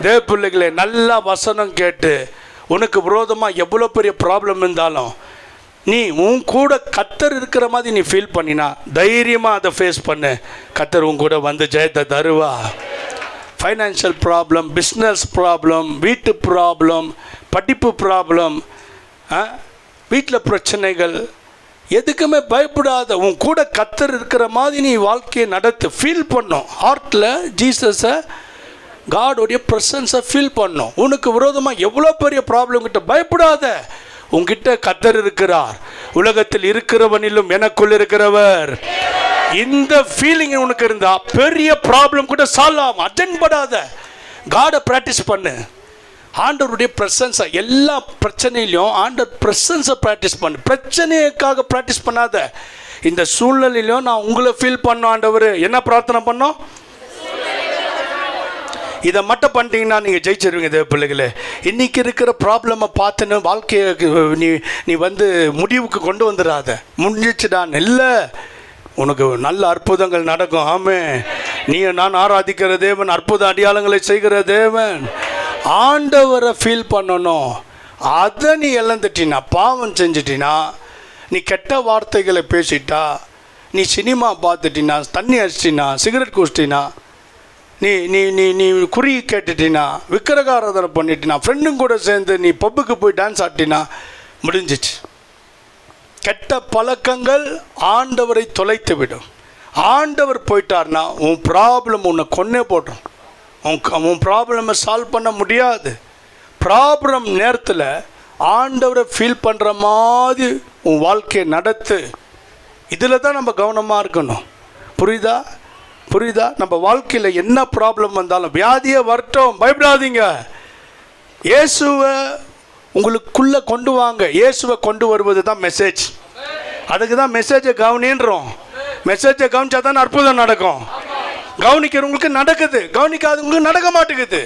தேவ பிள்ளைகளே, நல்லா வசனம் கேட்டு உனக்கு விரோதமாக எவ்வளோ பெரிய ப்ராப்ளம் இருந்தாலும் நீ உன் கூட கர்த்தர் இருக்கிற மாதிரி நீ ஃபீல் பண்ணினா தைரியமாக அதை ஃபேஸ் பண்ணு. கர்த்தர் உன் கூட வந்து ஜெயத்தை தருவா. ஃபைனான்ஷியல் ப்ராப்ளம், பிஸ்னஸ் ப்ராப்ளம், வீட்டு ப்ராப்ளம், படிப்பு ப்ராப்ளம், வீட்டில் பிரச்சனைகள், எதுக்குமே பயப்படாத. உன் கூட கர்த்தர் இருக்கிற மாதிரி நீ வாழ்க்கையை நடத்து. ஃபீல் பண்ணும் ஹார்ட்டில் ஜீசஸை, காடோடைய ப்ரெசன்ஸை ஃபீல் பண்ணும். உனக்கு விரோதமாக எவ்வளோ பெரிய ப்ராப்ளம் கிட்ட பயப்படாத. உங்ககிட்ட கர்த்தர் இருக்கிறார். உலகத்தில் இருக்கிறவனிலும் எனக்குள் இருக்கிறவர். இந்த ஃபீலிங் உனக்கு இருந்தா பெரிய ப்ராப்ளம் கூட சால்வ் ஆகும். அட்டென்ட் பண்ணாத. காடை ப்ராக்டிஸ் பண்ணு. ஆண்டவருடைய ப்ரெசன்ஸை எல்லா பிரச்சனையிலையும் ஆண்டவர் ப்ரெசன்ஸை ப்ராக்டிஸ் பண்ணு. பிரச்சனைக்காக ப்ராக்டிஸ் பண்ணாத. இந்த சூழ்நிலையிலும் நான் உங்களை ஃபீல் பண்ணோம். ஆண்டவர் என்ன பிரார்த்தனை பண்ணோம்? இதை மட்டும் பண்ணிட்டீங்கன்னா நீங்கள் ஜெயிச்சிருவீங்க தேவ பிள்ளைகளே. இன்றைக்கி இருக்கிற ப்ராப்ளமை பார்த்துன்னு வாழ்க்கையை நீ வந்து முடிவுக்கு கொண்டு வந்துடாத. முடிஞ்சிச்சுடான் இல்லை, உனக்கு நல்ல அற்புதங்கள் நடக்கும். ஆமே, நீ நான் ஆராதிக்கிற தேவன், அற்புத அடையாளங்களை செய்கிற தேவன். ஆண்டவரை ஃபீல் பண்ணணும். அதை நீ இழந்துட்டினா, பாவம் செஞ்சிட்டினா, நீ கெட்ட வார்த்தைகளை பேசிட்டா, நீ சினிமா பார்த்துட்டினா, தண்ணி அடிச்சிட்டினா, சிகரெட் குடிச்சிட்டினா, நீ நீ நீ நீ குறி கேட்டுட்டினா, விக்கிரகாராதனை பண்ணிட்டினா, ஃப்ரெண்டும் கூட சேர்ந்து நீ பப்புக்கு போய் டான்ஸ் ஆட்டினா, முடிஞ்சிச்சு. கெட்ட பழக்கங்கள் ஆண்டவரை தொலைத்து விடும். ஆண்டவர் போயிட்டார்னா உன் ப்ராப்ளம் உன்னை கொன்னே போட்டோம். உன் ப்ராப்ளமை சால்வ் பண்ண முடியாது. ப்ராப்ளம் நேரத்தில் ஆண்டவரை ஃபீல் பண்ணுற மாதிரி உன் வாழ்க்கையை நடத்து. இதில் தான் நம்ம கவனமாக இருக்கணும். புரியுதா? நம்ம வாழ்க்கையில் என்ன ப்ராப்ளம் வந்தாலும், வியாதியை வரட்டும், பயப்படாதீங்க. இயேசுவை உங்களுக்குள்ளே கொண்டு வாங்க. இயேசுவை கொண்டு வருவது தான் மெசேஜ். அதுக்கு தான் மெசேஜை கவனின்றோம். மெசேஜை கவனிச்சா தான் அற்புதம் நடக்கும். கவனிக்கிறவங்களுக்கு நடக்குது, கவனிக்காதவங்களுக்கு நடக்க மாட்டேங்குது.